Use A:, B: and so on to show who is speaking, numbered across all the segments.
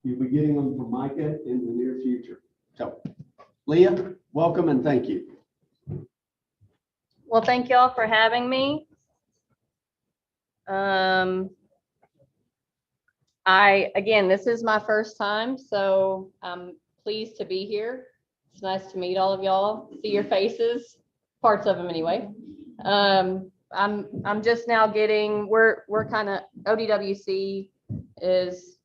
A: You'll be getting them from Micah in the near future. So, Leah, welcome and thank you.
B: Well, thank you all for having me. Again, this is my first time, so I'm pleased to be here. It's nice to meet all of y'all, see your faces, parts of them anyway. I'm just now we're kind of, ODWC is,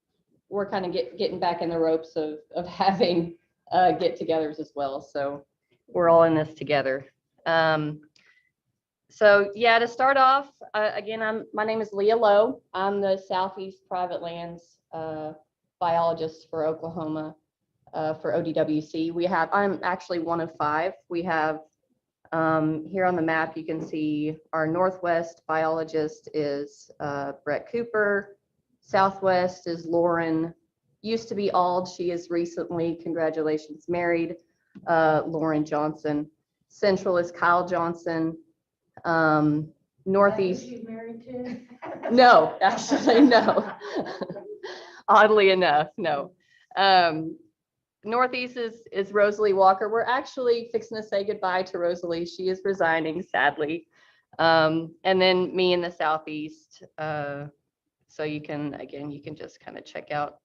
B: we're kind of getting back in the ropes of having get-togethers as well. So we're all in this together. So yeah, to start off, again, my name is Leah Lowe. I'm the Southeast Private Lands biologist for Oklahoma for ODWC. I'm actually one of 5. We have here on the map, you can see our Northwest biologist is Brett Cooper. Southwest is Lauren, used to be Ald. She is recently, congratulations, married, Lauren Johnson. Central is Kyle Johnson. Northeast.
C: You married to?
B: No, actually, no. Oddly enough, no. Northeast is Rosalie Walker. We're actually fixing to say goodbye to Rosalie. She is resigning, sadly. And then me in the Southeast. So you can just kind of check out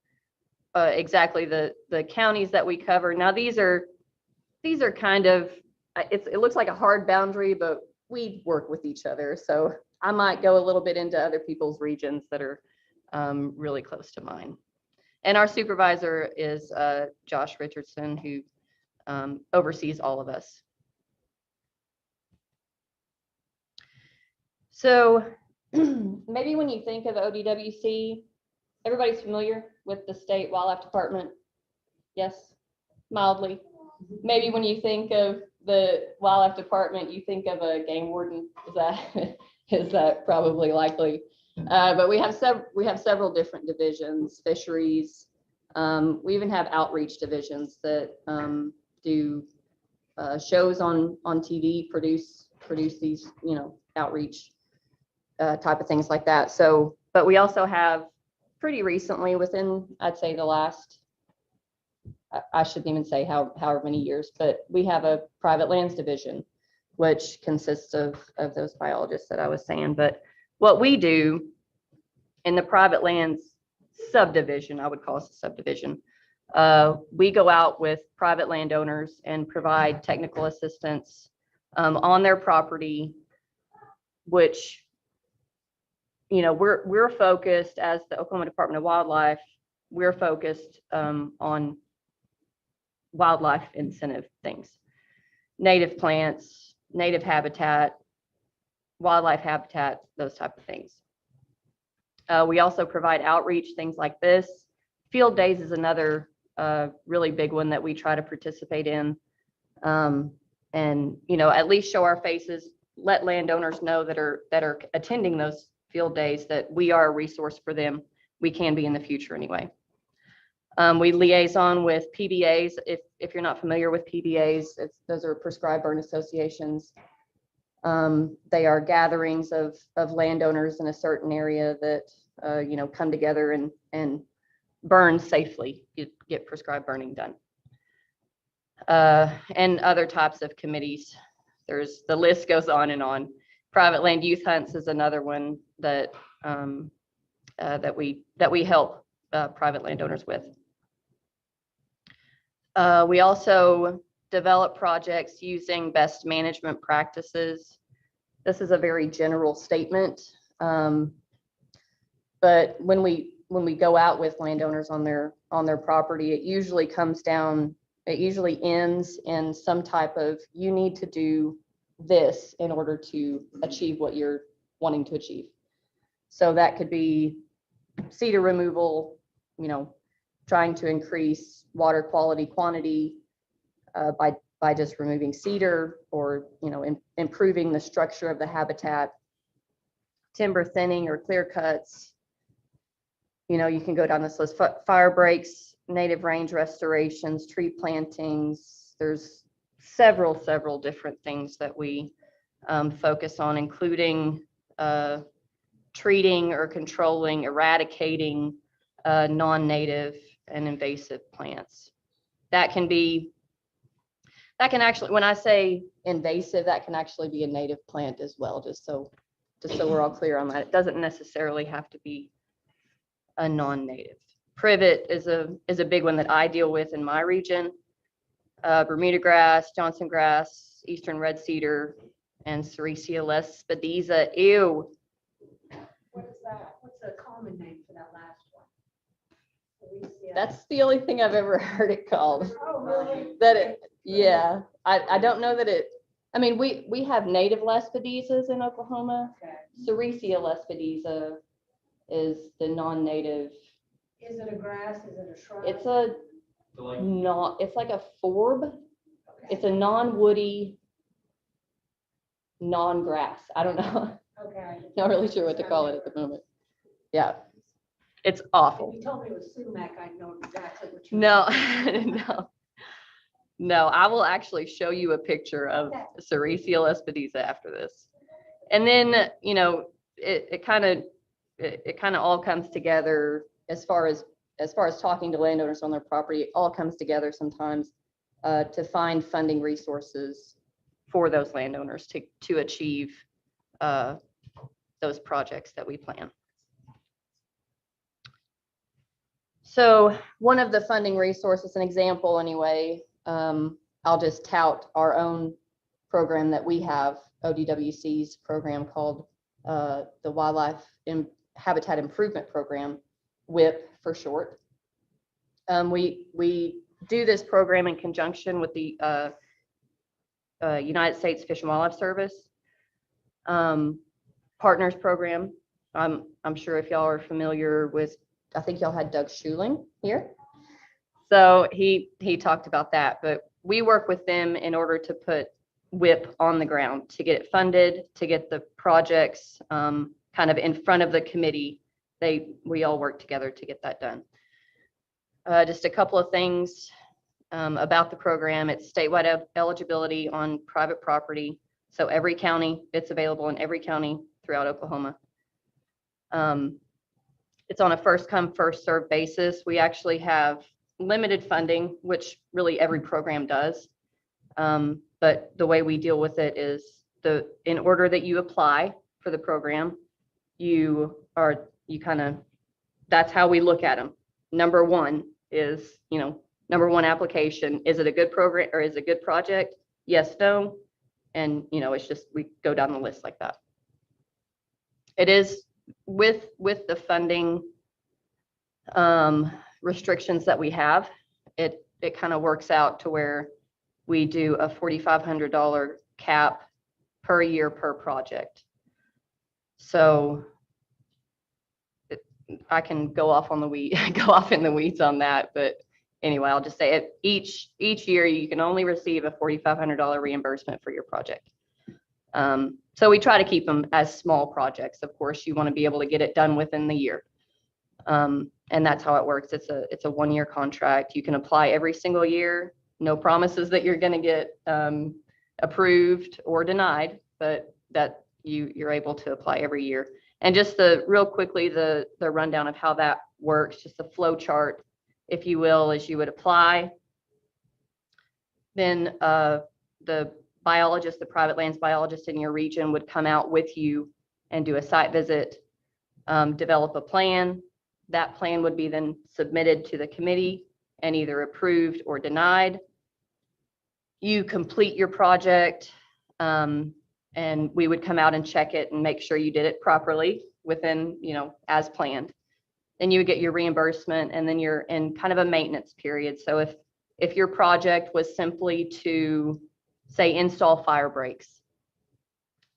B: exactly the counties that we cover. Now these are kind of, it looks like a hard boundary, but we work with each other. So I might go a little bit into other people's regions that are really close to mine. And our supervisor is Josh Richardson, who oversees all of us. So maybe when you think of ODWC, everybody's familiar with the State Wildlife Department? Yes, mildly. Maybe when you think of the Wildlife Department, you think of a game warden. Is that probably likely? But we have several different divisions, fisheries. We even have outreach divisions that do shows on TV, produce these, outreach type of things like that. So, but we also have pretty recently, within, I'd say the last, I shouldn't even say however many years, but we have a private lands division, which consists of those biologists that I was saying. But what we do in the private lands subdivision, I would call us a subdivision, we go out with private landowners and provide technical assistance on their property, which, we're focused as the Oklahoma Department of Wildlife, we're focused on wildlife incentive things, native plants, native habitat, wildlife habitat, those type of things. We also provide outreach, things like this. Field days is another really big one that we try to participate in. And, at least show our faces, let landowners know that are attending those field days that we are a resource for them. We can be in the future anyway. We liaison with PBAs. If you're not familiar with PBAs, those are prescribed burn associations. They are gatherings of landowners in a certain area that come together and burn safely, get prescribed burning done. And other types of committees. The list goes on and on. Private land youth hunts is another one that that we help private landowners with. We also develop projects using best management practices. This is a very general statement, but when we go out with landowners on their property, it usually ends in some type of, you need to do this in order to achieve what you're wanting to achieve. So that could be cedar removal, trying to increase water quality quantity by just removing cedar, or improving the structure of the habitat, timber thinning or clear cuts. You can go down this list. Fire breaks, native range restorations, tree plantings. There's several different things that we focus on, including treating or controlling, eradicating non-native and invasive plants. That can actually, when I say invasive, that can actually be a native plant as well, just so we're all clear on that. It doesn't necessarily have to be a non-native. Privet is a big one that I deal with in my region. Bermuda grass, Johnson grass, eastern red cedar, and Sericea lespedeza. Ew.
C: What is that? What's the common name for that last one?
B: That's the only thing I've ever heard it called.
C: Oh, really?
B: Yeah, I don't know that it, I mean, we have native lespedezas in Oklahoma.
C: Okay.
B: Sericea lespedeza is the non-native.
C: Is it a grass? Is it a shrub?
B: It's it's like a forb.
C: Okay.
B: It's a non-woody, non-grass. I don't know.
C: Okay.
B: Not really sure what to call it at the moment. Yeah, it's awful.
C: If you told me it was sumac, I'd know exactly what you.
B: No, no, I will actually show you a picture of Sericea lespedeza after this. And then, you know, it kind of all comes together as far as talking to landowners on their property. It all comes together sometimes to find funding resources for those landowners to achieve those projects that we plan. So one of the funding resources, an example anyway, I'll just tout our own program that we have, ODWC's program called the Wildlife Habitat Improvement Program, WIP for short. We do this program in conjunction with the United States Fish and Wildlife Service Partners Program. I'm sure if y'all are familiar with, I think y'all had Doug Schuling here. So he talked about that, but we work with them in order to put WIP on the ground, to get it funded, to get the projects kind of in front of the committee. We all work together to get that done. Just a couple of things about the program. It's statewide eligibility on private property. So every county, it's available in every county throughout Oklahoma. It's on a first come, first served basis. We actually have limited funding, which really every program does. But the way we deal with it is in order that you apply for the program, that's how we look at them. Number one is, number one application, is it a good program or is it a good project? Yes, no. And, it's just, we go down the list like that. It is with the funding restrictions that we have, it kind of works out to where we do a $4,500 cap per year per project. So I can go off in the weeds on that, but anyway, I'll just say it. Each year you can only receive a $4,500 reimbursement for your project. So we try to keep them as small projects. Of course, you want to be able to get it done within the year. And that's how it works. It's a 1-year contract. You can apply every single year. No promises that you're going to get approved or denied, but that you're able to apply every year. And just real quickly, the rundown of how that works, just a flow chart, if you will, is you would apply. Then the biologist, the private lands biologist in your region would come out with you and do a site visit, develop a plan. That plan would be then submitted to the committee and either approved or denied. You complete your project, and we would come out and check it and make sure you did it properly within, as planned. Then you would get your reimbursement, and then you're in kind of a maintenance period. So if your project was simply to, say, install fire breaks,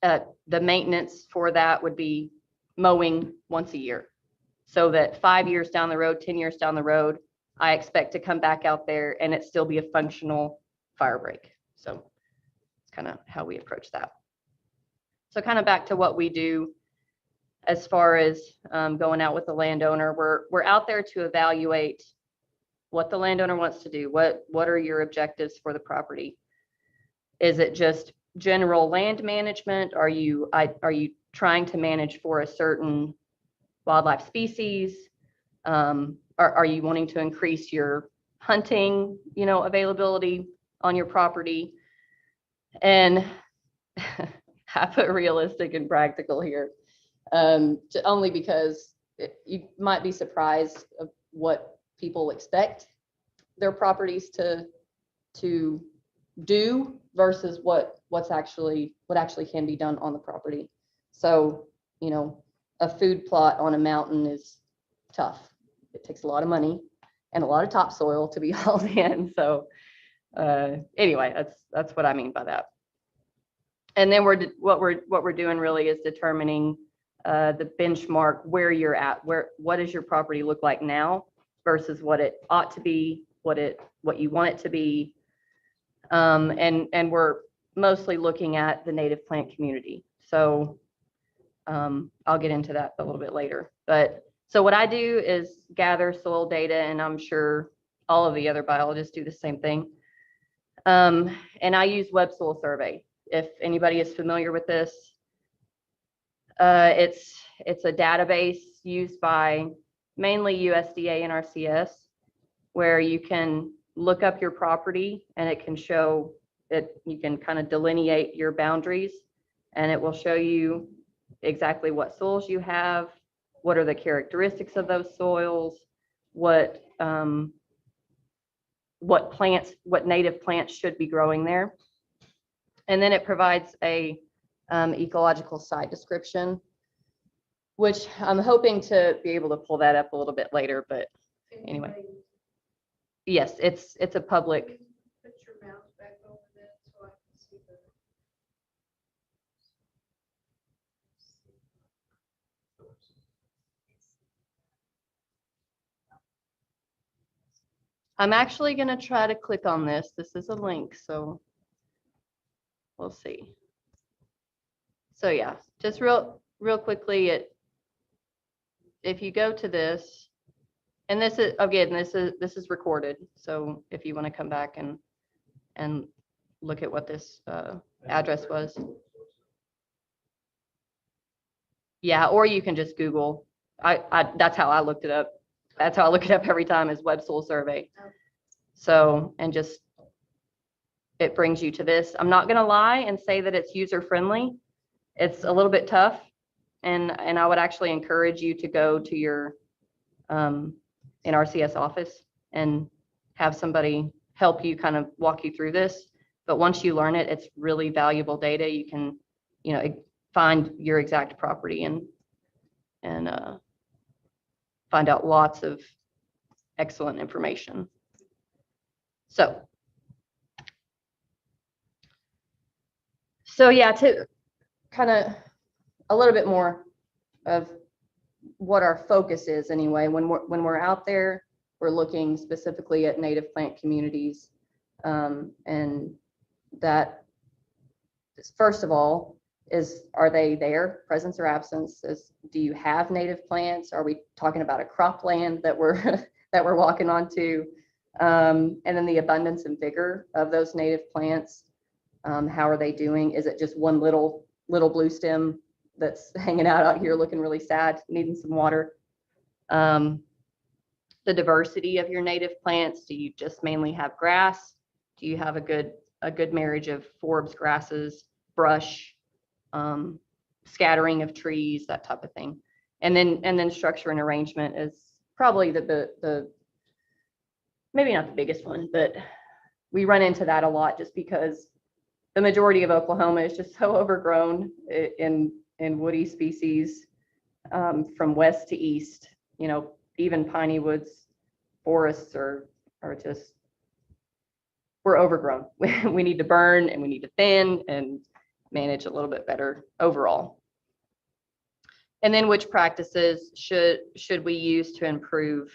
B: the maintenance for that would be mowing once a year. So that 5 years down the road, 10 years down the road, I expect to come back out there and it still be a functional fire break. So it's kind of how we approach that. So kind of back to what we do as far as going out with the landowner. We're out there to evaluate what the landowner wants to do. What are your objectives for the property? Is it just general land management? Are you trying to manage for a certain wildlife species? are you wanting to increase your hunting, availability on your property? And I put realistic and practical here, only because you might be surprised of what people expect their properties to do versus what actually can be done on the property. So, a food plot on a mountain is tough. It takes a lot of money and a lot of topsoil to be hauled in. So anyway, that's what I mean by that. And then what we're doing really is determining the benchmark where you're at, what does your property look like now versus what it ought to be, what you want it to be. And we're mostly looking at the native plant community. So I'll get into that a little bit later. But so what I do is gather soil data, and I'm sure all of the other biologists do the same thing. And I use web soil survey. If anybody is familiar with this, it's a database used by mainly USDA and RCS, where you can look up your property and it can show that you can kind of delineate your boundaries, and it will show you exactly what soils you have, what are the characteristics of those soils, what native plants should be growing there. And then it provides a ecological site description, which I'm hoping to be able to pull that up a little bit later. But anyway, yes, it's a public.
C: Put your mouse back over that so I can see the.
B: I'm actually going to try to click on this. This is a link, so we'll see. So yeah, just real quickly, if you go to this, and this is again, this is recorded. So if you want to come back and look at what this address was, yeah, or you can just Google. That's how I looked it up. That's how I look it up every time, is web soil survey. So, and just, it brings you to this. I'm not going to lie and say that it's user friendly. It's a little bit tough. And I would actually encourage you to go to your NRCS office and have somebody help you kind of walk you through this. But once you learn it, it's really valuable data. You can, find your exact property and find out lots of excellent information. So yeah, to kind of a little bit more of what our focus is anyway, when we're out there, we're looking specifically at native plant communities. And that is, first of all, are they there, presence or absence? Do you have native plants? Are we talking about a cropland that we're walking onto? And then the abundance and vigor of those native plants. How are they doing? Is it just one little blue stem that's hanging out here looking really sad, needing some water? The diversity of your native plants. Do you just mainly have grass? Do you have a good marriage of forbs, grasses, brush, scattering of trees, that type of thing? And then structure and arrangement is probably the maybe not the biggest one, but we run into that a lot just because the majority of Oklahoma is just so overgrown in woody species, from west to east. Even piney woods, forests are just, we're overgrown. We need to burn and we need to thin and manage a little bit better overall. And then which practices should we use to improve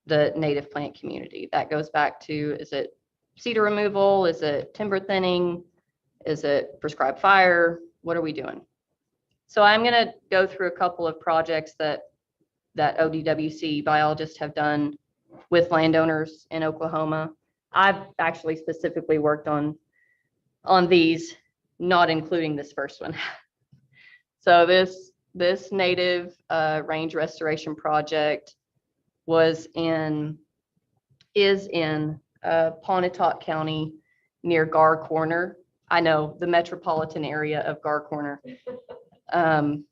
B: the native plant community? That goes back to, is it cedar removal? Is it timber thinning? Is it prescribed fire? What are we doing? So I'm going to go through a couple of projects that ODWC biologists have done with landowners in Oklahoma. I've actually specifically worked on these, not including this first one. So this native range restoration project is in Pontotoc County near Gar Corner. I know, the metropolitan area of Gar Corner. 10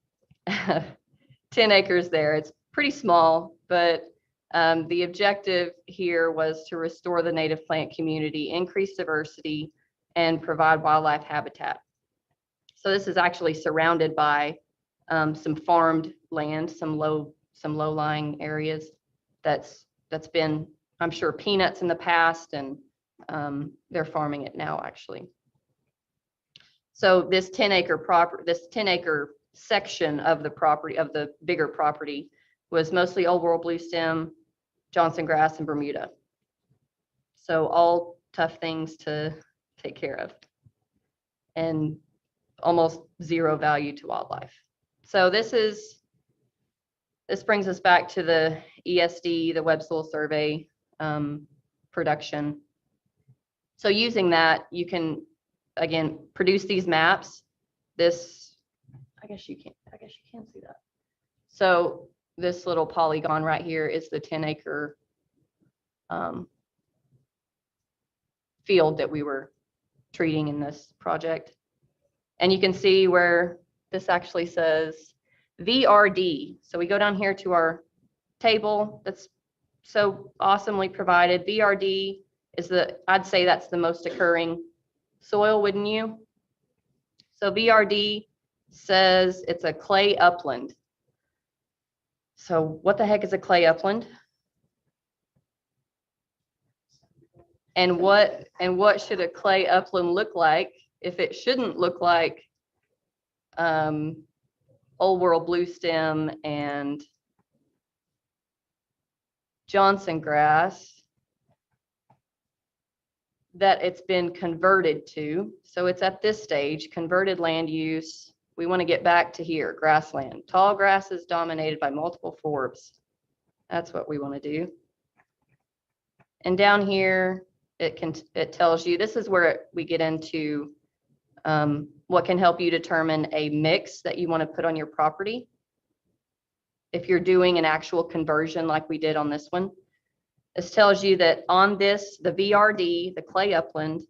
B: acres there. It's pretty small, but the objective here was to restore the native plant community, increase diversity, and provide wildlife habitat. So this is actually surrounded by some farmed land, some low-lying areas that's been, I'm sure, peanuts in the past, and they're farming it now, actually. So this 10-acre section of the property, of the bigger property, was mostly old world bluestem, Johnson grass, and Bermuda. So all tough things to take care of, and almost zero value to wildlife. So this brings us back to the ESD, the Web Soil Survey production. So using that, you can, again, produce these maps. This, I guess you can see that. So this little polygon right here is the 10-acre field that we were treating in this project. And you can see where this actually says VRD. So we go down here to our table that's so awesomely provided. VRD is I'd say that's the most occurring soil, wouldn't you? So VRD says it's a clay upland. So what the heck is a clay upland? And what should a clay upland look like if it shouldn't look like old world bluestem and Johnson grass that it's been converted to? So it's at this stage, converted land use. We want to get back to here, grassland. Tall grasses dominated by multiple forbs. That's what we want to do. And down here, it tells you, this is where we get into what can help you determine a mix that you want to put on your property. If you're doing an actual conversion like we did on this one, this tells you that on this, the VRD, the clay upland,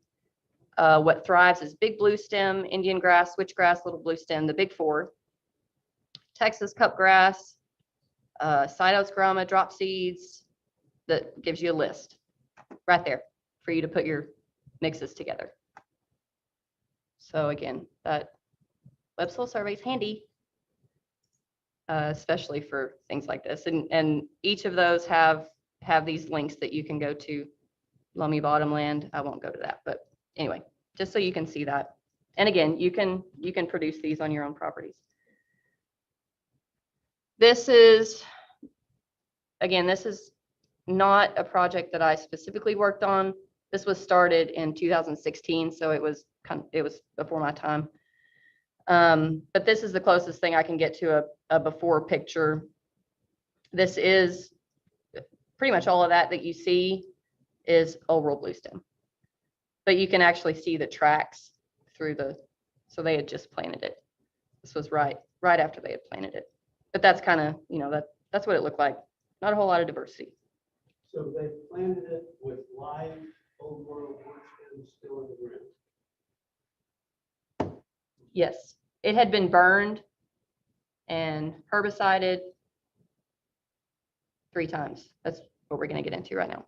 B: what thrives is big bluestem, Indian grass, switchgrass, little bluestem, the big four, Texas cupgrass, cytosgrama, drop seeds. That gives you a list right there for you to put your mixes together. So again, that Web Soil Survey is handy, especially for things like this. And each of those have these links that you can go to. Lummy Bottomland, I won't go to that, but anyway, just so you can see that. And again, you can produce these on your own properties. This is not a project that I specifically worked on. This was started in 2016, so it was before my time. But this is the closest thing I can get to a before picture. This is pretty much all of that you see is old world bluestem. But you can actually see the tracks through so they had just planted it. This was right after they had planted it. But that's kind of, that's what it looked like. Not a whole lot of diversity.
A: So they planted it with live old world bluestem still in the ground?
B: Yes, it had been burned and herbicided 3 times. That's what we're going to get into right now.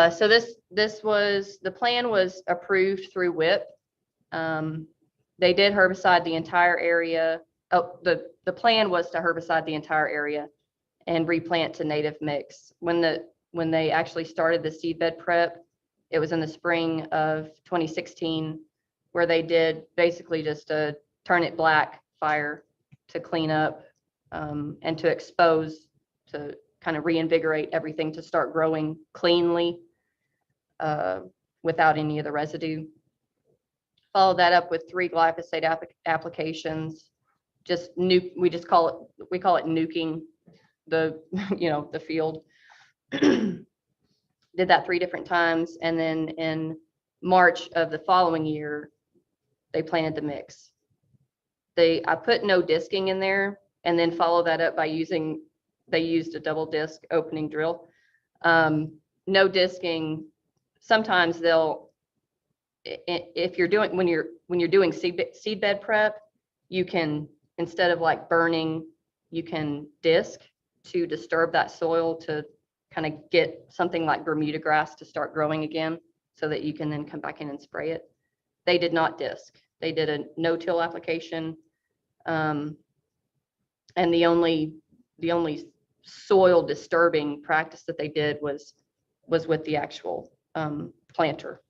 B: So the plan was approved through WIP. They did herbicide the entire area. Oh, the plan was to herbicide the entire area and replant to native mix. When they actually started the seedbed prep, it was in the spring of 2016, where they did basically just a turn it black fire to clean up and to expose, to kind of reinvigorate everything to start growing cleanly without any of the residue. Follow that up with 3 glyphosate applications. We call it nuking the the field. Did that 3 different times, and then in March of the following year, they planted the mix. I put no disking in there, and then follow that up by using they used a double disc opening drill. No disking. Sometimes they'll, if you're doing, when you're doing seed bed prep, you can, instead of like burning, you can disc to disturb that soil to kind of get something like Bermuda grass to start growing again, so that you can then come back in and spray it. They did not disc. They did a no-till application. And the only soil disturbing practice that they did was with the actual planter.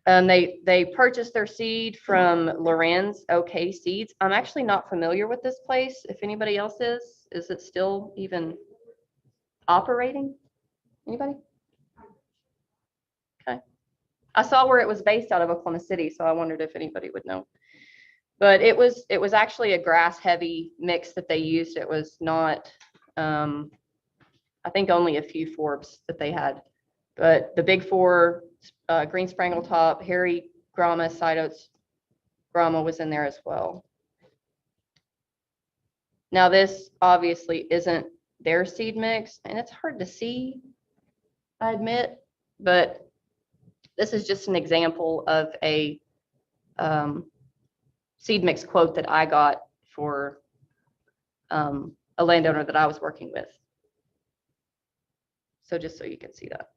B: And they purchased their seed from Lorenz OK Seeds. I'm actually not familiar with this place. If anybody else is it still even operating? Anybody? Okay. I saw where it was based out of Oklahoma City, so I wondered if anybody would know. But it was actually a grass heavy mix that they used. It was not, I think only a few forbs that they had, but the big four, green sprangle top, hairy grama, side oats grama was in there as well. Now this obviously isn't their seed mix, and it's hard to see, I admit, but this is just an example of a seed mix quote that I got for a landowner that I was working with. So just so you can see that.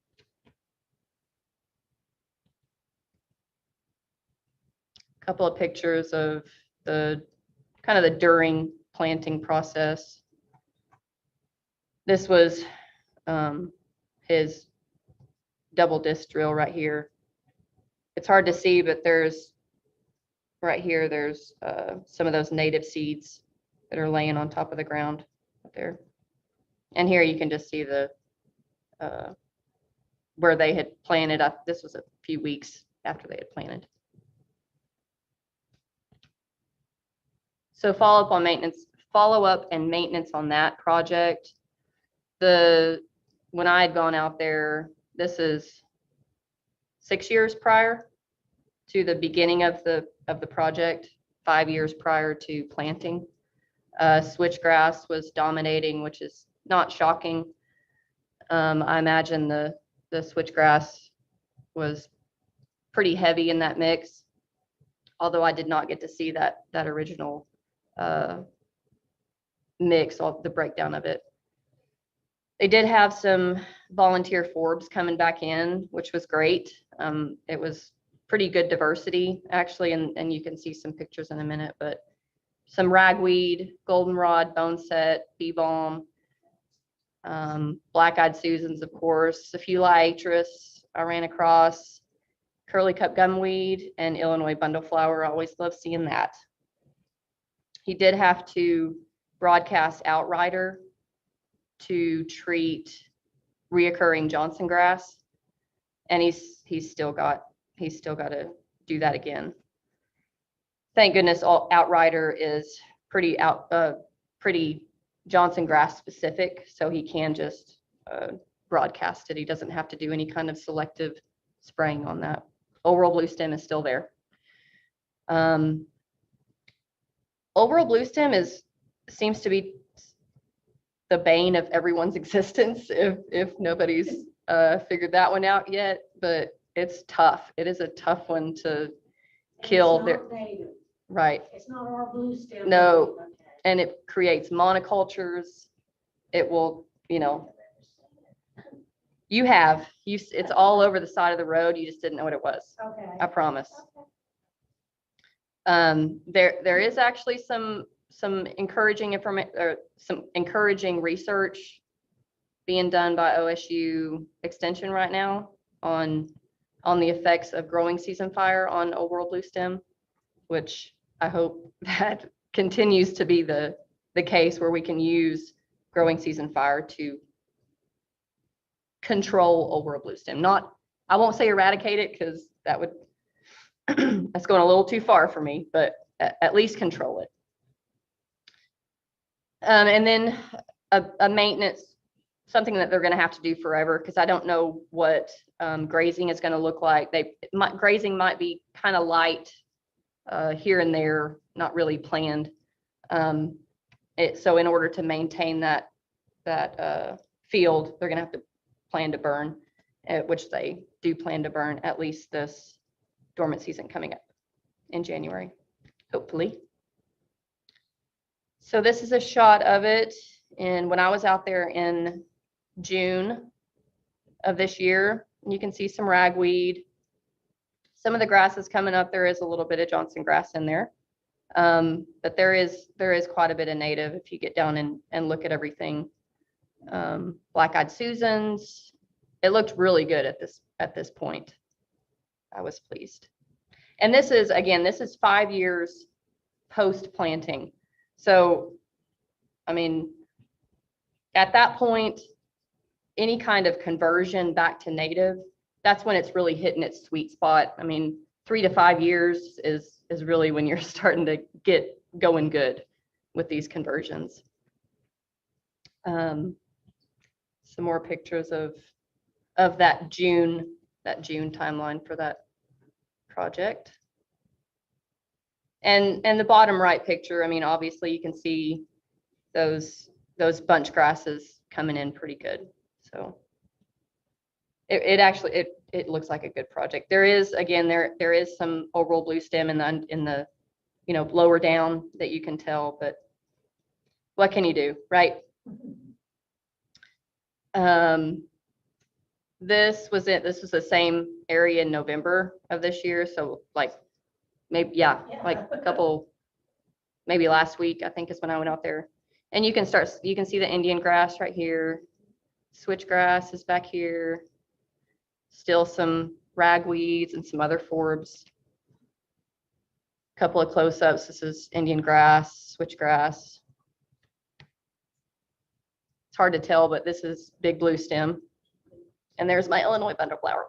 B: A couple of pictures of the kind of the during planting process. This was his double disc drill right here. It's hard to see, but there's right here, there's some of those native seeds that are laying on top of the ground up there. And here you can just see the where they had planted up. This was a few weeks after they had planted. So follow up and maintenance on that project. When I had gone out there, this is 6 years prior to the beginning of the project, 5 years prior to planting. Switchgrass was dominating, which is not shocking. I imagine the switchgrass was pretty heavy in that mix, although I did not get to see that original mix, the breakdown of it. They did have some volunteer forbs coming back in, which was great. It was pretty good diversity, actually, and you can see some pictures in a minute, but some ragweed, goldenrod, boneset, bee balm, black-eyed Susans, of course, a few liatris I ran across, curly cup gumweed, and Illinois bundleflower. I always love seeing that. He did have to broadcast outrider to treat reoccurring Johnson grass, and he's still got to do that again. Thank goodness outrider is pretty Johnson grass specific, so he can just broadcast it. He doesn't have to do any kind of selective spraying on that. Old World Blue Stem is still there. Old World Blue Stem seems to be the bane of everyone's existence, if nobody's figured that one out yet, but it's tough. It is a tough one to kill.
C: It's not native.
B: Right.
C: It's not our blue stem.
B: No.
C: Okay.
B: And it creates monocultures. It will, it's all over the side of the road. You just didn't know what it was.
C: Okay.
B: I promise. There is actually some encouraging information, or some encouraging research being done by OSU Extension right now on the effects of growing season fire on Old World Blue Stem, which I hope that continues to be the case, where we can use growing season fire to control Old World Blue Stem. I won't say eradicate it, because that would that's going a little too far for me, but at least control it. And then a maintenance, something that they're going to have to do forever, because I don't know what grazing is going to look like. Grazing might be kind of light here and there, not really planned. So in order to maintain that field, they're gonna have to plan to burn, which they do plan to burn at least this dormant season coming up in January, hopefully. So this is a shot of it. And when I was out there in June of this year, you can see some ragweed. Some of the grass is coming up. There is a little bit of Johnson grass in there. But there is quite a bit of native if you get down and look at everything. Black-eyed Susans. It looked really good at this point. I was pleased. And this is 5 years post planting. So, I mean, at that point, any kind of conversion back to native, that's when it's really hitting its sweet spot. I mean, 3 to 5 years is really when you're starting to get going good with these conversions. Some more pictures of that June timeline for that project. And the bottom right picture, I mean, obviously you can see those bunch grasses coming in pretty good. So it actually looks like a good project. There is, again, there is some overall blue stem in the lower down that you can tell, but what can you do, right? This was the same area in November of this year. So like maybe, like a couple, maybe last week, I think is when I went out there. And you can see the Indian grass right here. Switchgrass is back here. Still some ragweeds and some other forbs. Couple of close-ups. This is Indian grass, switchgrass. It's hard to tell, but this is big blue stem. And there's my Illinois bundleflower.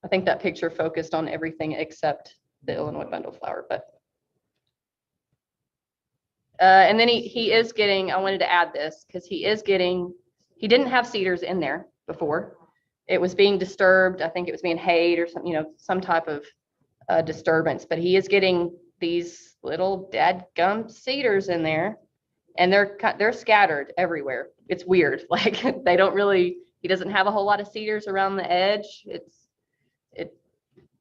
B: I think that picture focused on everything except the Illinois bundleflower, but. And then he is getting, I wanted to add this because he didn't have cedars in there before. It was being disturbed. I think it was being hayed or some type of disturbance, but he is getting these little dadgum cedars in there, and they're scattered everywhere. It's weird. Like he doesn't have a whole lot of cedars around the edge.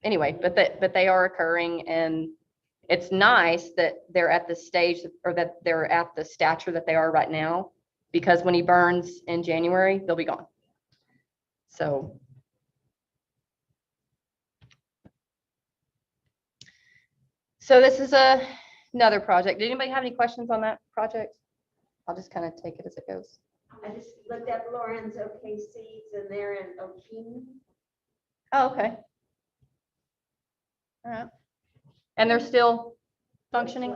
B: Anyway, but they are occurring, and it's nice that they're at the stage, or that they're at the stature that they are right now, because when he burns in January, they'll be gone. So this is another project. Did anybody have any questions on that project? I'll just kind of take it as it goes.
C: I just looked at Lauren's OK seeds and they're in Okene.
B: Oh, okay. All right. And they're still functioning?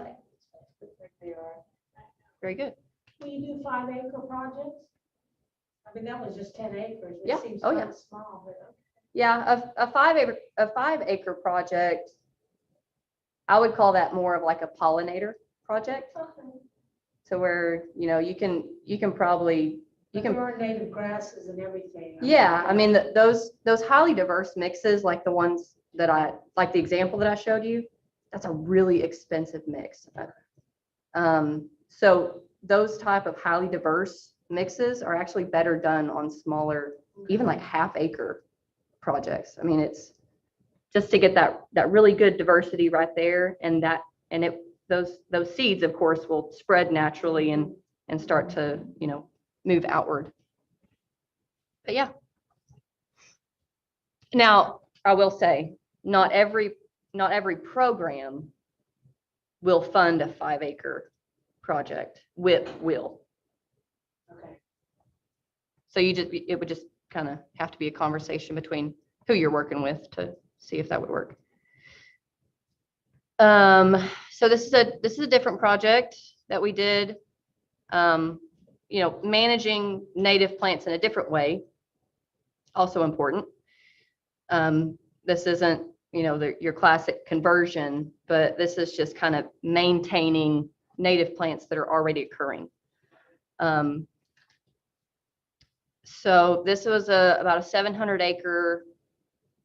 C: They are.
B: Very good.
C: Will you do 5-acre projects? I mean, that was just 10 acres. It
B: Yeah.
C: seems
B: Oh,
C: kind
B: yeah.
C: of small, but okay.
B: Yeah, a 5-acre project, I would call that more of like a pollinator project.
C: Okay.
B: So where, you can probably,
C: But there are native grasses and everything.
B: yeah, I mean, those highly diverse mixes, like the ones like the example that I showed you, that's a really expensive mix. So those type of highly diverse mixes are actually better done on smaller, even like half-acre projects. I mean, it's just to get that really good diversity right there, and those seeds, of course, will spread naturally and start to move outward. But yeah. Now, I will say, not every program will fund a 5-acre project. WIP will.
C: Okay.
B: So it would just kind of have to be a conversation between who you're working with to see if that would work. So this is a different project that we did. Managing native plants in a different way, also important. This isn't, your classic conversion, but this is just kind of maintaining native plants that are already occurring. So this was about a 700-acre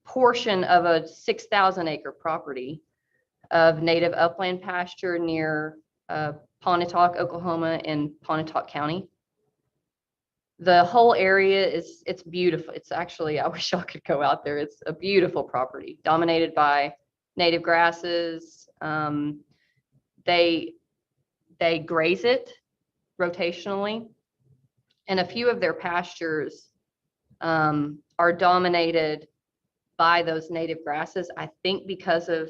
B: portion of a 6,000-acre property of native upland pasture near Pontotoc, Oklahoma, and Pontotoc County. The whole area it's beautiful. It's actually, I wish y'all could go out there. It's a beautiful property dominated by native grasses. They graze it rotationally, and a few of their pastures are dominated by those native grasses. I think because of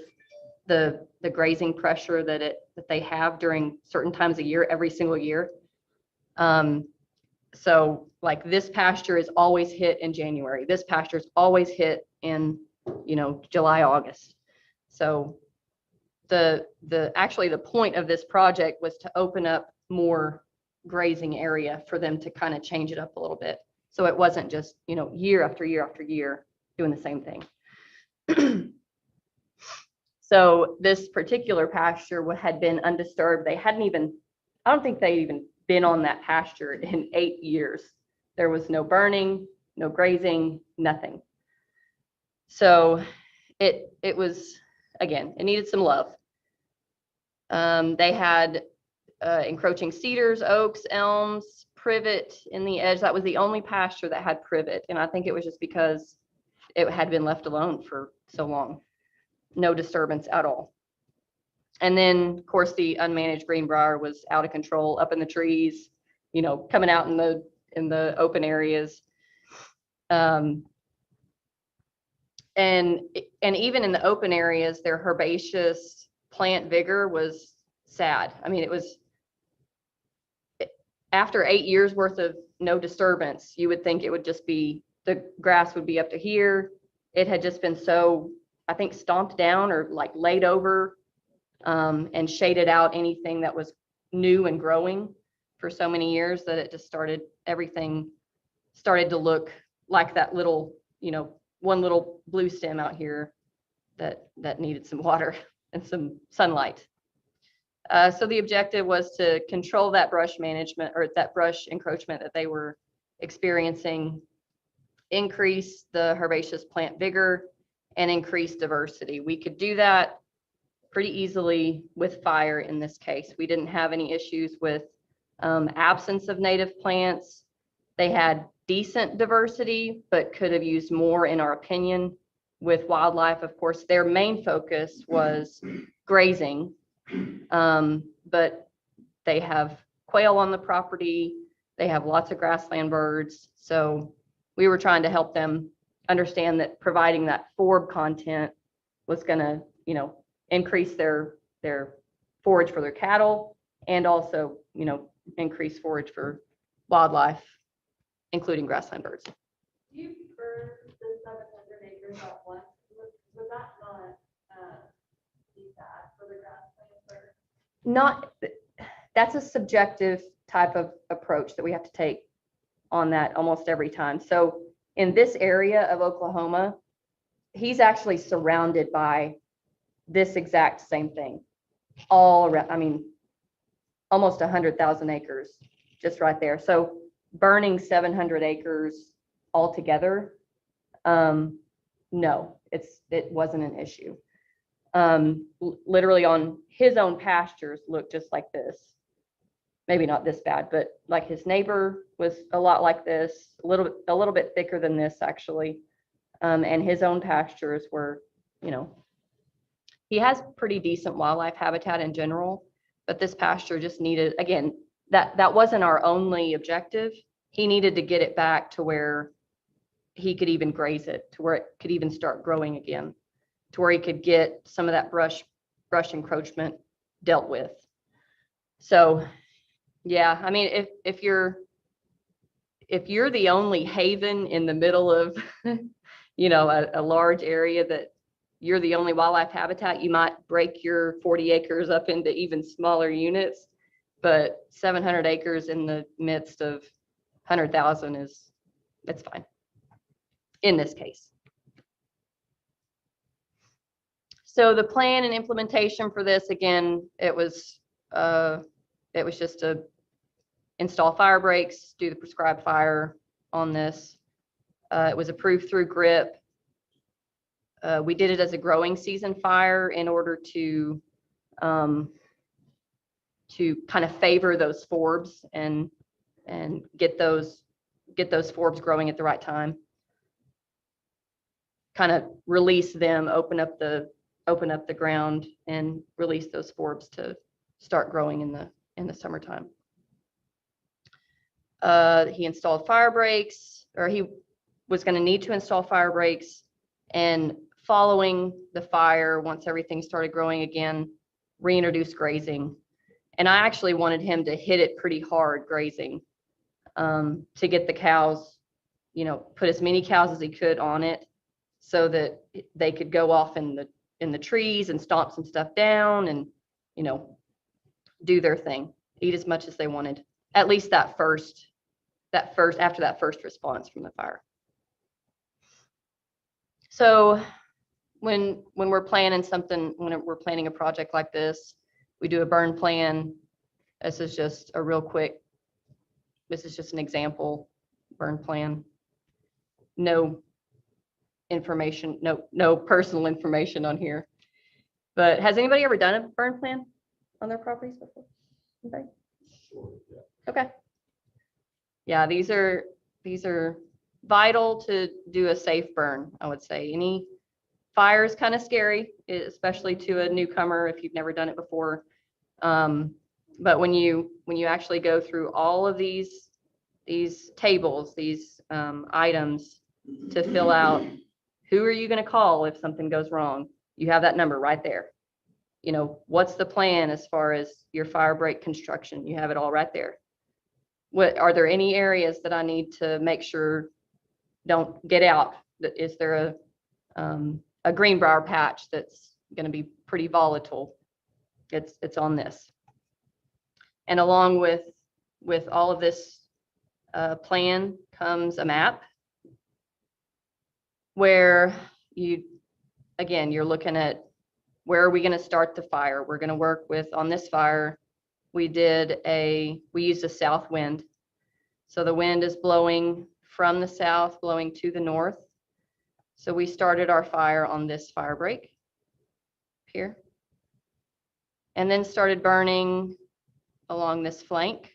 B: the grazing pressure that they have during certain times of year, every single year. So like this pasture is always hit in January. This pasture is always hit in, July, August. So actually the point of this project was to open up more grazing area for them to kind of change it up a little bit. So it wasn't just, year after year after year doing the same thing. So this particular pasture had been undisturbed. I don't think they'd even been on that pasture in 8 years. There was no burning, no grazing, nothing. So it was, again, it needed some love. They had encroaching cedars, oaks, elms, privet in the edge. That was the only pasture that had privet. And I think it was just because it had been left alone for so long. No disturbance at all. And then, of course, the unmanaged greenbrier was out of control, up in the trees, coming out in the open areas. And even in the open areas, their herbaceous plant vigor was sad. I mean, it was after 8 years worth of no disturbance, you would think it would just be, the grass would be up to here. It had just been so, I think, stomped down or like laid over and shaded out anything that was new and growing for so many years that it just everything started to look like that little, one little blue stem out here that needed some water and some sunlight. So the objective was to control that brush management or that brush encroachment that they were experiencing, increase the herbaceous plant vigor, and increase diversity. We could do that pretty easily with fire in this case. We didn't have any issues with absence of native plants. They had decent diversity, but could have used more, in our opinion. With wildlife, of course, their main focus was grazing, but they have quail on the property. They have lots of grassland birds. So we were trying to help them understand that providing that forb content was going to, increase their forage for their cattle, and also, increase forage for wildlife, including grassland birds.
D: Do you burn the 700 acres at once? Was that not bad for the grassland birds?
B: Not, that's a subjective type of approach that we have to take on that almost every time. So in this area of Oklahoma, he's actually surrounded by this exact same thing all around. I mean, almost 100,000 acres just right there. So burning 700 acres altogether, no, it wasn't an issue. Literally on his own pastures looked just like this. Maybe not this bad, but like his neighbor was a lot like this, a little bit thicker than this actually. And his own pastures were, he has pretty decent wildlife habitat in general, but this pasture just needed, again, that wasn't our only objective. He needed to get it back to where he could even graze it, to where it could even start growing again, to where he could get some of that brush encroachment dealt with. So yeah, I mean, if you're the only haven in the middle of, a large area that you're the only wildlife habitat, you might break your 40 acres up into even smaller units, but 700 acres in the midst of 100,000 it's fine in this case. So the plan and implementation for this, again, it was just to install fire breaks, do the prescribed fire on this. It was approved through GRIP. We did it as a growing season fire in order to kind of favor those forbs and get those forbs growing at the right time. Kind of release them, open up the ground and release those forbs to start growing in the summertime. He installed fire breaks, or he was going to need to install fire breaks, and following the fire, once everything started growing again, reintroduce grazing. And I actually wanted him to hit it pretty hard grazing, to get the cows, put as many cows as he could on it so that they could go off in the trees and stomp some stuff down and, do their thing, eat as much as they wanted, at least after that first response from the fire. So when we're planning something, when we're planning a project like this, we do a burn plan. This is just an example burn plan. No information, no personal information on here. But has anybody ever done a burn plan on their properties before? Anybody? Okay. Yeah, these are vital to do a safe burn, I would say. Any fire is kind of scary, especially to a newcomer if you've never done it before. But when you actually go through all of these tables, these items to fill out, who are you going to call if something goes wrong? You have that number right there. What's the plan as far as your fire break construction? You have it all right there. What are there any areas that I need to make sure don't get out? Is there a greenbrier patch that's going to be pretty volatile? It's on this. And along with all of this plan comes a map where you're looking at where are we going to start the fire. We're going to work on this fire. We used a south wind. So the wind is blowing from the south, blowing to the north. So we started our fire on this fire break here, and then started burning along this flank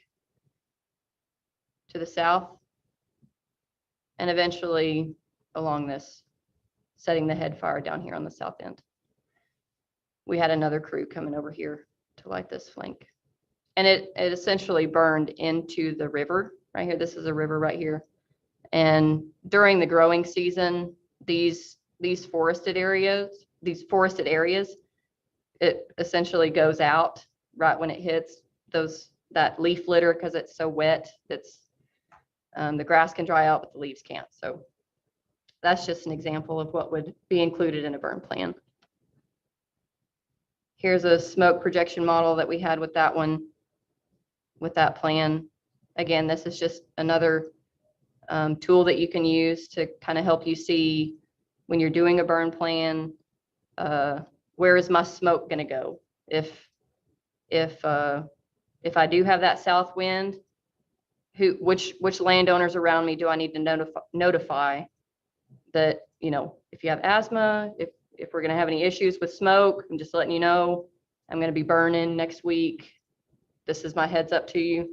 B: to the south, and eventually along this, setting the head fire down here on the south end. We had another crew coming over here to light this flank. And it essentially burned into the river right here. This is a river right here. And during the growing season, these forested areas, it essentially goes out right when it hits that leaf litter, because it's so wet. The grass can dry out, but the leaves can't. So that's just an example of what would be included in a burn plan. Here's a smoke projection model that we had with that one, with that plan. Again, this is just another tool that you can use to kind of help you see when you're doing a burn plan, where is my smoke going to go? If I do have that south wind, which landowners around me do I need to notify that, if you have asthma, if we're going to have any issues with smoke, I'm just letting you know, I'm going to be burning next week. This is my heads up to you.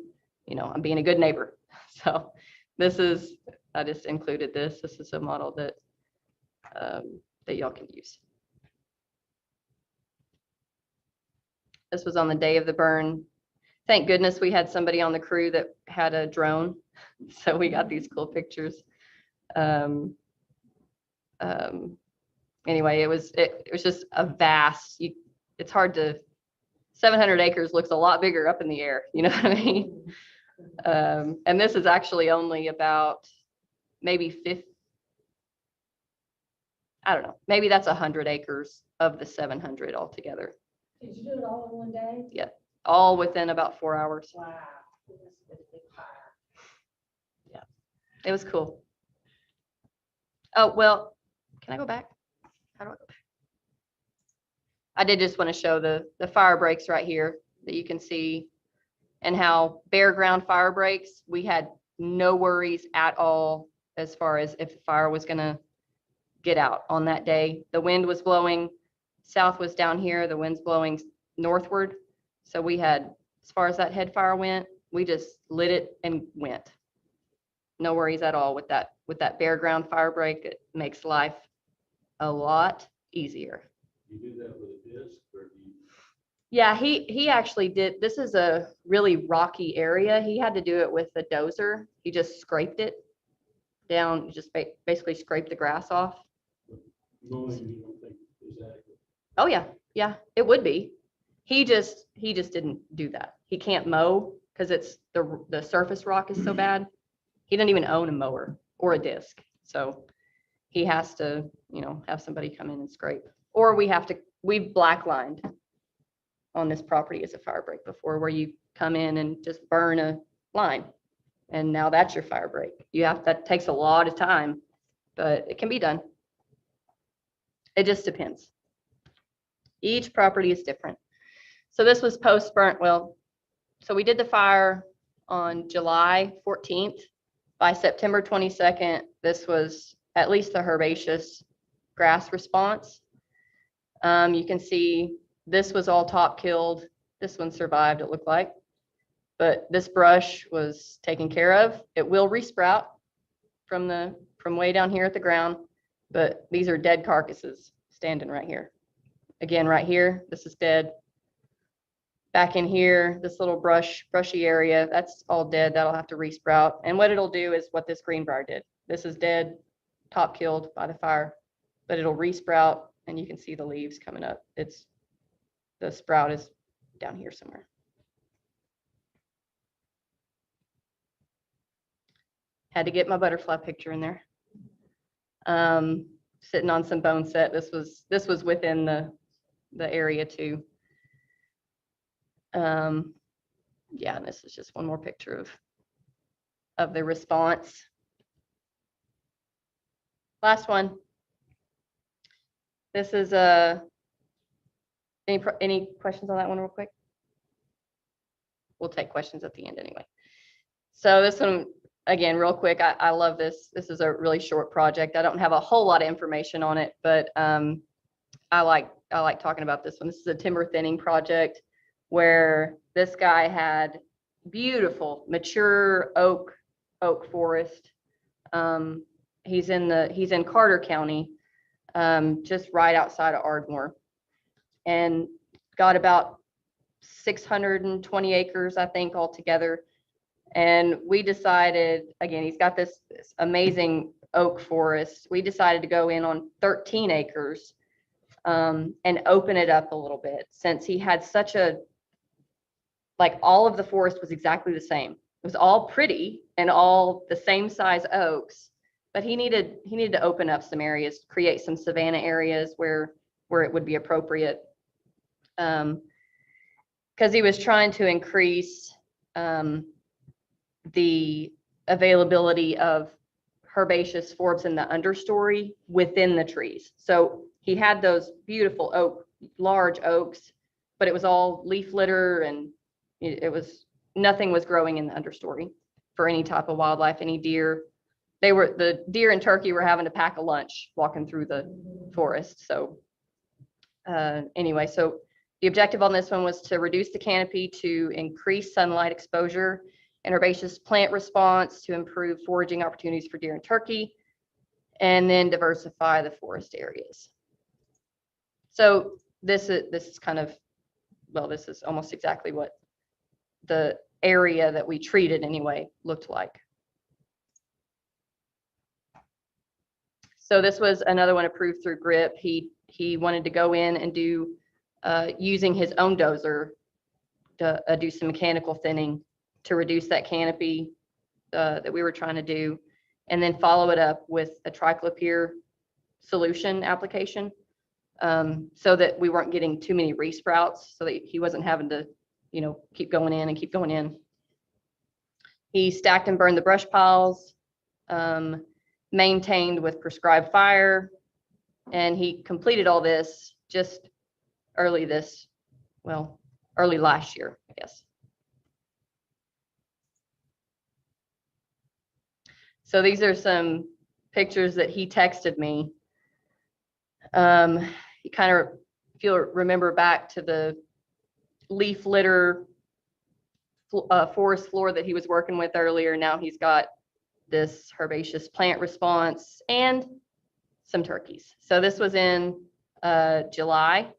B: I'm being a good neighbor. So I just included this. This is a model that y'all can use. This was on the day of the burn. Thank goodness we had somebody on the crew that had a drone. So we got these cool pictures. Anyway, it was just a vast, it's hard to, 700 acres looks a lot bigger up in the air, you know what I mean? And this is actually only about maybe 50, I don't know, maybe that's 100 acres of the 700 altogether.
C: Did you do it all in one day?
B: Yeah, all within about 4 hours.
C: Wow. This is a big fire.
B: Yeah, it was cool. Oh, well, can I go back? How do I go back? I did just want to show the fire breaks right here that you can see, and how bare ground fire breaks, we had no worries at all as far as if the fire was going to get out on that day. The wind was blowing, south was down here, the wind's blowing northward. So we had as far as that head fire went. We just lit it and went. No worries at all with that bare ground fire break. It makes life a lot easier.
E: You do that with a disc or do you?
B: Yeah, he actually did. This is a really rocky area. He had to do it with a dozer. He just scraped it down, just basically scraped the grass off.
E: Mowing, you don't think is adequate?
B: Oh yeah, it would be. He just didn't do that. He can't mow because it's the surface rock is so bad. He doesn't even own a mower or a disc, so he has to, have somebody come in and scrape. Or we've black lined on this property as a fire break before, where you come in and just burn a line, and now that's your fire break. That takes a lot of time, but it can be done. It just depends. Each property is different. So this was post burnt. Well, so we did the fire on July 14th. By September 22nd, this was at least the herbaceous grass response. You can see this was all top killed. This one survived, it looked like. But this brush was taken care of. It will resprout from way down here at the ground, but these are dead carcasses standing right here. Again, right here, this is dead. Back in here, this little brushy area, that's all dead. That'll have to resprout. And what it'll do is what this greenbrier did. This is dead, top killed by the fire, but it'll resprout, and you can see the leaves coming up. The sprout is down here somewhere. Had to get my butterfly picture in there. Sitting on some bone set. This was within the area too. Yeah, and this is just one more picture of the response. Last one. This is any questions on that one real quick? We'll take questions at the end anyway. So this one, again, real quick, I love this. This is a really short project. I don't have a whole lot of information on it, but I like talking about this one. This is a timber thinning project where this guy had beautiful mature oak forest. He's in Carter County, just right outside of Ardmore, and got about 620 acres, I think, altogether. And we decided, again, he's got this amazing oak forest. We decided to go in on 13 acres and open it up a little bit, since he had all of the forest was exactly the same. It was all pretty and all the same size oaks, but he needed to open up some areas, create some savanna areas where it would be appropriate. Because he was trying to increase the availability of herbaceous forbs in the understory within the trees. So he had those beautiful large oaks, but it was all leaf litter, and nothing was growing in the understory for any type of wildlife, any deer. The deer and turkey were having to pack a lunch walking through the forest. So anyway, so the objective on this one was to reduce the canopy to increase sunlight exposure and herbaceous plant response, to improve foraging opportunities for deer and turkey, and then diversify the forest areas. So this is kind of, well, this is almost exactly what the area that we treated anyway looked like. So this was another one approved through GRIP. He wanted to go in and do, using his own dozer, to do some mechanical thinning to reduce that canopy that we were trying to do, and then follow it up with a triclopyr solution application, so that we weren't getting too many resprouts, so that he wasn't having to, keep going in and keep going in. He stacked and burned the brush piles, maintained with prescribed fire, and he completed all this just early last year, I guess. So these are some pictures that he texted me. You kind of remember back to the leaf litter forest floor that he was working with earlier. Now he's got this herbaceous plant response and some turkeys. So this was in July,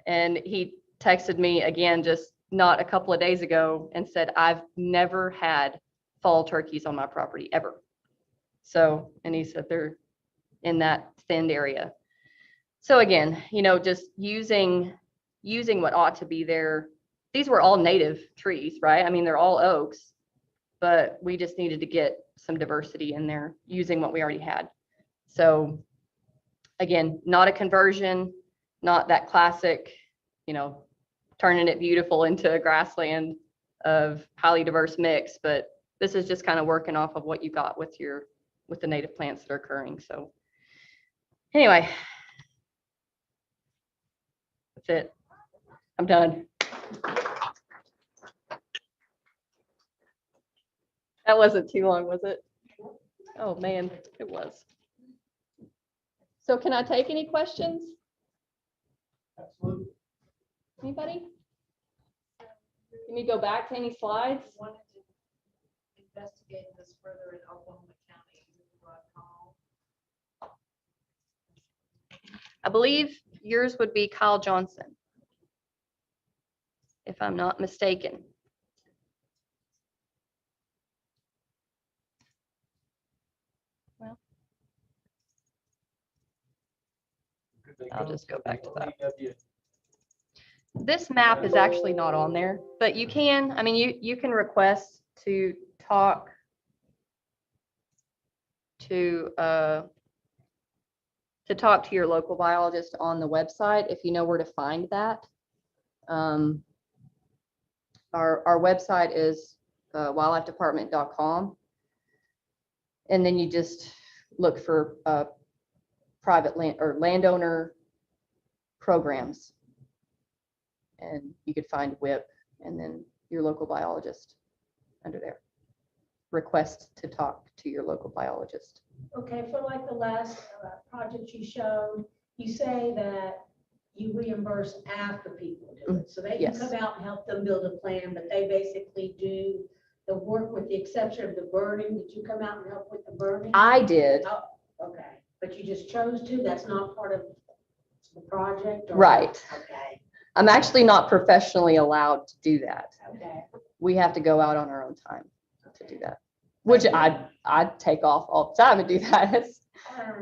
B: and he texted me again just not a couple of days ago and said, I've never had fall turkeys on my property ever. So, and he said they're in that thinned area. So again, you know, just using what ought to be there. These were all native trees, right? I mean, they're all oaks, but we just needed to get some diversity in there using what we already had. So again, not a conversion, not that classic, you know, turning it beautiful into a grassland of highly diverse mix, but this is just kind of working off of what you got with the native plants that are occurring. So anyway, that's it. I'm done. That wasn't too long, was it? Oh man, it was. So can I take any questions?
A: Absolutely.
B: Anybody? Can we go back to any slides?
C: Wanted to investigate this further in Oklahoma County.
B: I believe yours would be Kyle Johnson, if I'm not mistaken. Well, I'll just go back to that. This map is actually not on there, but you can, I mean, you can request to talk to your local biologist on the website if you know where to find that. Our website is wildlifedepartment.com, and then you just look for private land or landowner programs, and you could find WIP and then your local biologist under there. Request to talk to your local biologist.
C: Okay, for like the last project you showed, you say that you reimburse after people do it. So they can
B: Yes.
C: come out and help them build a plan, but they basically do the work with the exception of the burning. Did you come out and help with the burning?
B: I did.
C: Oh, okay, but you just chose to, that's not part of the project? Or-
B: Right.
C: Okay,
B: I'm actually not professionally allowed to do that.
C: okay.
B: We have to go out on our own time to do that, which I'd take off all the time and do that.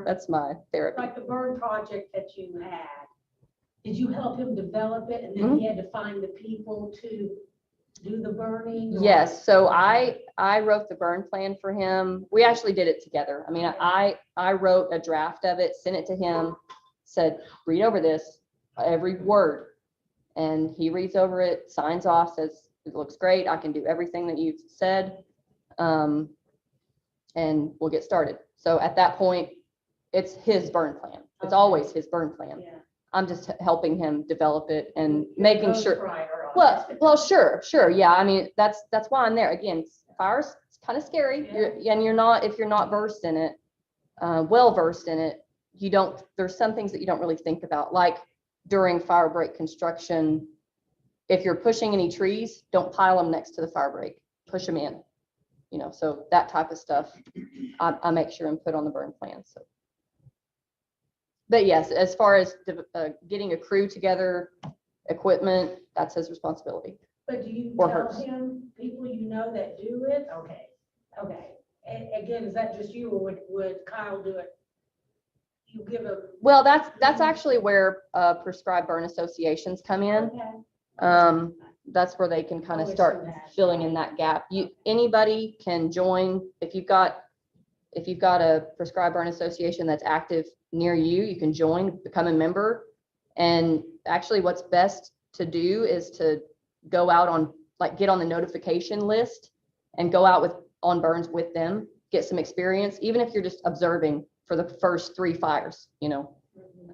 B: That's my therapy.
C: Like the burn project that you had, did you help him develop it and then he had to find the people to do the burning? or-
B: Yes, so I wrote the burn plan for him. We actually did it together. I mean, I wrote a draft of it, sent it to him, said, read over this, every word. And he reads over it, signs off, says, it looks great. I can do everything that you've said. And we'll get started. So at that point, it's his burn plan. It's
C: Okay.
B: always his burn plan.
C: Yeah.
B: I'm just helping him develop it and making sure.
C: Ghostwriter on
B: Well,
C: it.
B: sure. Yeah. I mean, that's why I'm there. Again, fire's kind of scary. And you're not, if you're not versed in it, well versed in it, there's some things that you don't really think about, like during fire break construction. If you're pushing any trees, don't pile them next to the fire break, push them in, so that type of stuff, I make sure and put on the burn plan. So, but yes, as far as getting a crew together, equipment, that's his responsibility.
C: But do you
B: Or
C: tell
B: hers.
C: him, people that do it? Okay. And again, is that just you or would Kyle do it? You give him?
B: Well, that's actually where prescribed burn associations come in.
C: Okay.
B: That's where they can kind of
C: Always
B: start
C: do that.
B: filling in that gap. Anybody can join. If you've got a prescribed burn association that's active near you, you can join, become a member. And actually what's best to do is to go out on, get on the notification list and go out on burns with them, get some experience, even if you're just observing for the first 3 fires,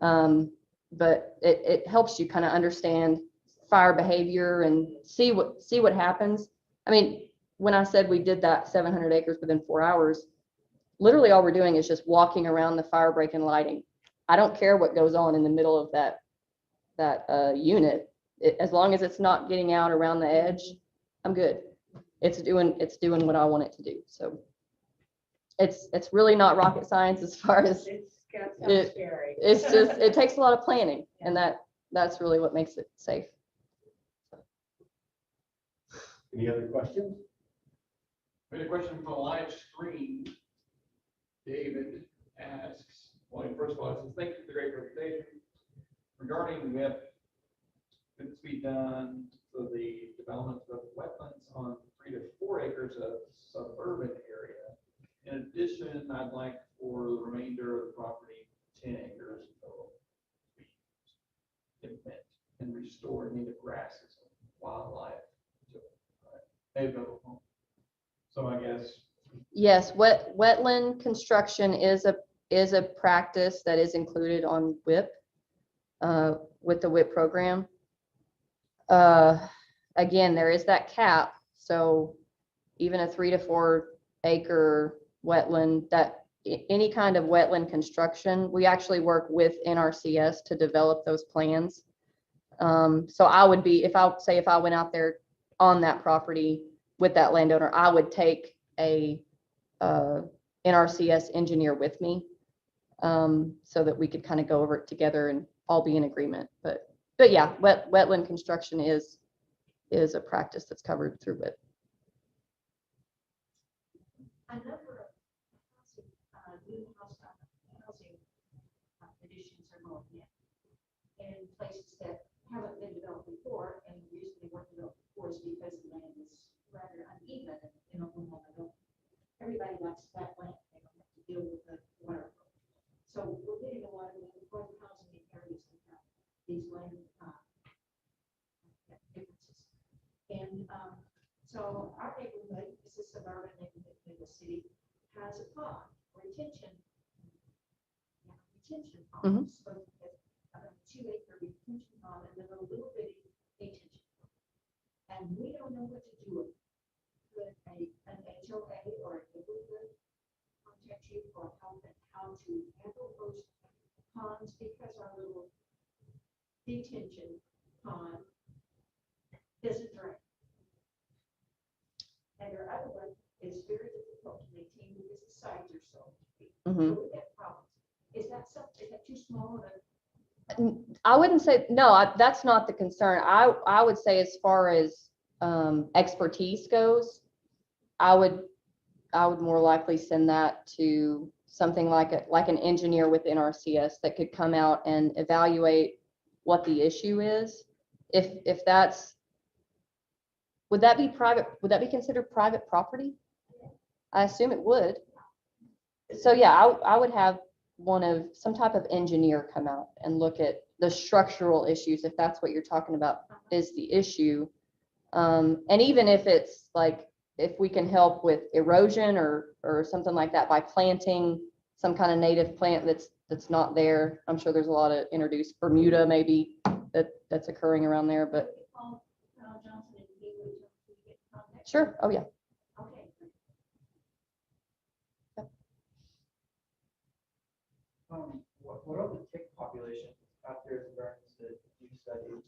B: but it helps you kind of understand fire behavior and see what happens. I mean, when I said we did that 700 acres within 4 hours, literally all we're doing is just walking around the fire break and lighting. I don't care what goes on in the middle of that unit. As long as it's not getting out around the edge, I'm good. it's doing what I want it to do. So it's really not rocket science as far as
C: It's got
B: It-
C: some scary.
B: it's just, it takes a lot of planning, and that's really what makes it safe.
A: Any other questions?
F: We had a question from a live stream. David asks, well, first of all, he says, thank you for the great presentation. Regarding WIP, could this be done for the development of wetlands on 3 to 4 acres of suburban area? In addition, I'd like for the remainder of the property, 10 acres total, to be implement and restore native grasses and wildlife to native home. So I guess
B: Yes, wetland construction is a practice that is included on WIP, with the WIP program. Again, there is that cap, so even a 3 to 4 acre wetland, that any kind of wetland construction, we actually work with NRCS to develop those plans. So I would be, if I went out there on that property with that landowner, I would take a NRCS engineer with me, so that we could kind of go over it together and all be in agreement. But yeah, wetland construction is a practice that's covered through WIP.
C: A number of new housing additions are going in places that haven't been developed before, and the reason they weren't developed before is because the land is rather uneven in Oklahoma. Everybody likes flat land, they don't have to deal with the water. So we're getting a lot of affordable housing in areas that have these land differences. And so our neighborhood, this is suburban neighborhood in the city, has a pond, retention pond. So a 2 acre retention pond and then a little bitty detention pond. And we don't know what to do with an HOA or a neighborhood contact you for help and how to handle those ponds, because our little detention pond doesn't drain. And your other one is very difficult to maintain because the sides are so big.
B: Mhm.
C: So we have problems. Is that something, is that too small of a?
B: I wouldn't say, no, that's not the concern. I would say as far as expertise goes, I would more likely send that to something like an engineer with NRCS that could come out and evaluate what the issue is. If that's, would that be considered private property? I assume it would. So yeah, I would have some type of engineer come out and look at the structural issues, if that's what you're talking about is the issue. And even if it's like, if we can help with erosion or something like that by planting some kind of native plant that's not there. I'm sure there's a lot of introduced Bermuda maybe that's occurring around there, but
C: Johnson and he would get in contact.
B: sure. Oh yeah.
C: Okay.
G: What are the tick populations out there in Burns that you studied?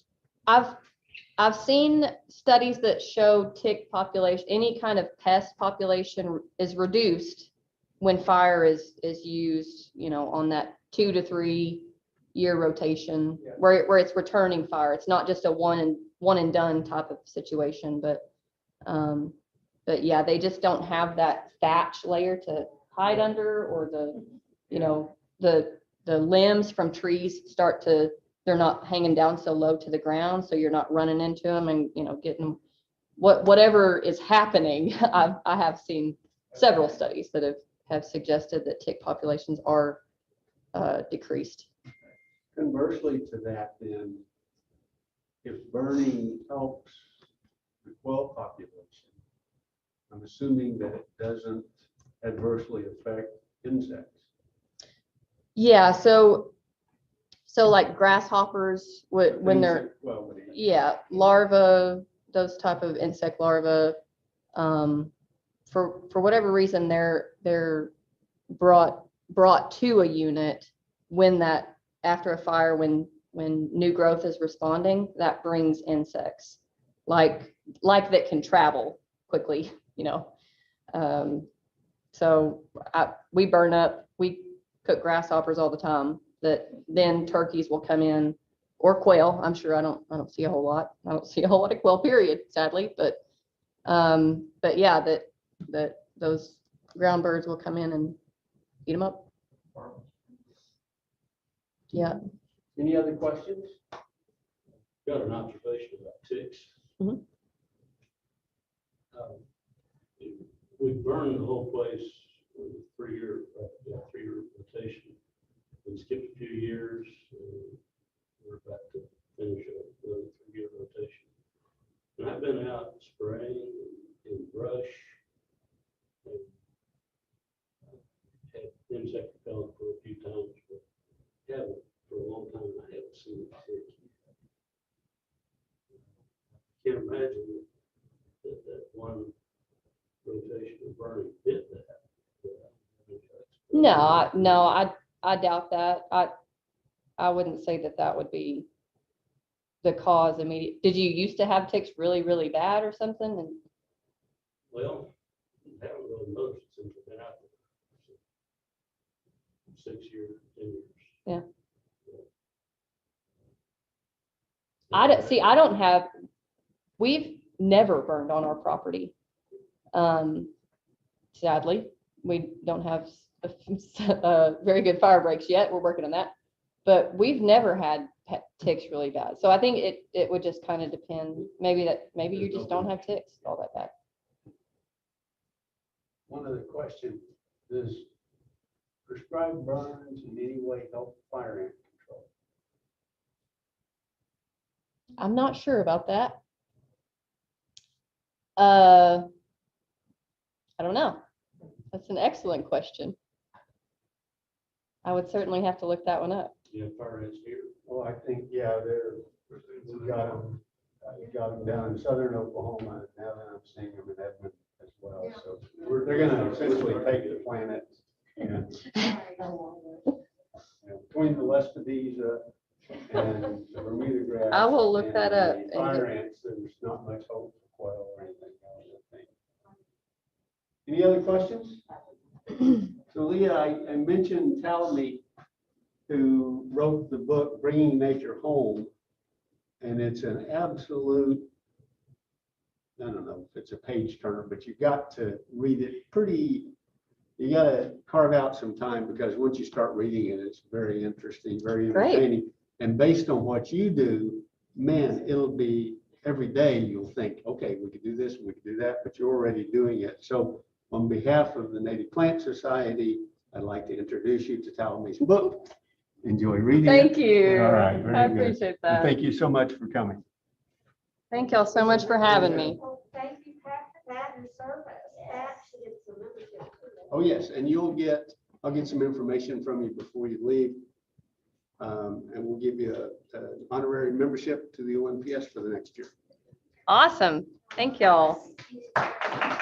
B: I've seen studies that show tick population, any kind of pest population is reduced when fire is used, on that 2 to 3 year rotation,
G: Yeah.
B: where it's returning fire. It's not just a one and done type of situation, but yeah, they just don't have that thatch layer to hide under, or the limbs from trees they're not hanging down so low to the ground, so you're not running into them and getting whatever is happening. I have seen several studies that have suggested that tick populations are decreased.
A: Conversely to that, then, if burning helps the quail population, I'm assuming that it doesn't adversely affect insects.
B: Yeah, so like grasshoppers, when they're,
A: Well,
B: yeah, larvae, those type of insect larvae, for whatever reason, they're brought to a unit after a fire, when new growth is responding, that brings insects like that can travel quickly, So we burn up, we cook grasshoppers all the time, that then turkeys will come in, or quail. I'm sure I don't see a whole lot. I don't see a whole lot of quail, period, sadly, but yeah, that those ground birds will come in and eat them up. Yeah.
A: Any other questions?
E: Got an observation about ticks.
B: Mhm.
E: We burned the whole place with a 3-year rotation. We skipped a few years. We're about to finish up the 3-year rotation. And I've been out spraying in brush. And had insect repellent for a few times, but haven't for a long time. I haven't seen a tick. Can't imagine that one rotation of burning did that.
B: No, I doubt that. I wouldn't say that would be the cause immediate. Did you used to have ticks really, really bad or something? And
E: Well, I haven't really noticed since I've been out there. 6 years, 10 years.
B: Yeah. I don't have, we've never burned on our property. Sadly, we don't have very good fire breaks yet. We're working on that, but we've never had ticks really bad. So I think it would just kind of depend. Maybe you just don't have ticks all that bad.
A: One other question, does prescribed burns in any way help fire ant control?
B: I'm not sure about that. I don't know. That's an excellent question. I would certainly have to look that one up.
E: You have fire ants here?
A: Well, I think, yeah, we got them down in southern Oklahoma, and now that I'm seeing them in Edmond as well. So they're gonna essentially take the planet, and between the Lespedeza and the Bermuda grass.
B: I will look
A: and
B: that up
A: the
B: and
A: Fire ants, there's not much hope for quail or anything else, I think. Any other questions? So Leah, I mentioned Talmy, who wrote the book Bringing Nature Home, and it's an absolute, I don't know if it's a page turner, but you got to read it you got to carve out some time, because once you start reading it, it's very interesting, very entertaining. And based on what you do, man, it'll be every day you'll think, okay, we could do this, we could do that, but you're already doing it. So on behalf of the Native Plant Society, I'd like to introduce you to Talmy's book. Enjoy reading it.
B: Thank you.
A: All right, very
B: I
A: good.
B: appreciate
A: And
B: that.
A: thank you so much for coming.
B: Thank y'all so much for having me.
C: Well, thank you, Pat, for that and service. Pat should get some membership too.
A: Oh, yes, and I'll get some information from you before you leave. And we'll give you an honorary membership to the ONPS for the next year.
B: Awesome. Thank y'all.
C: Thank you.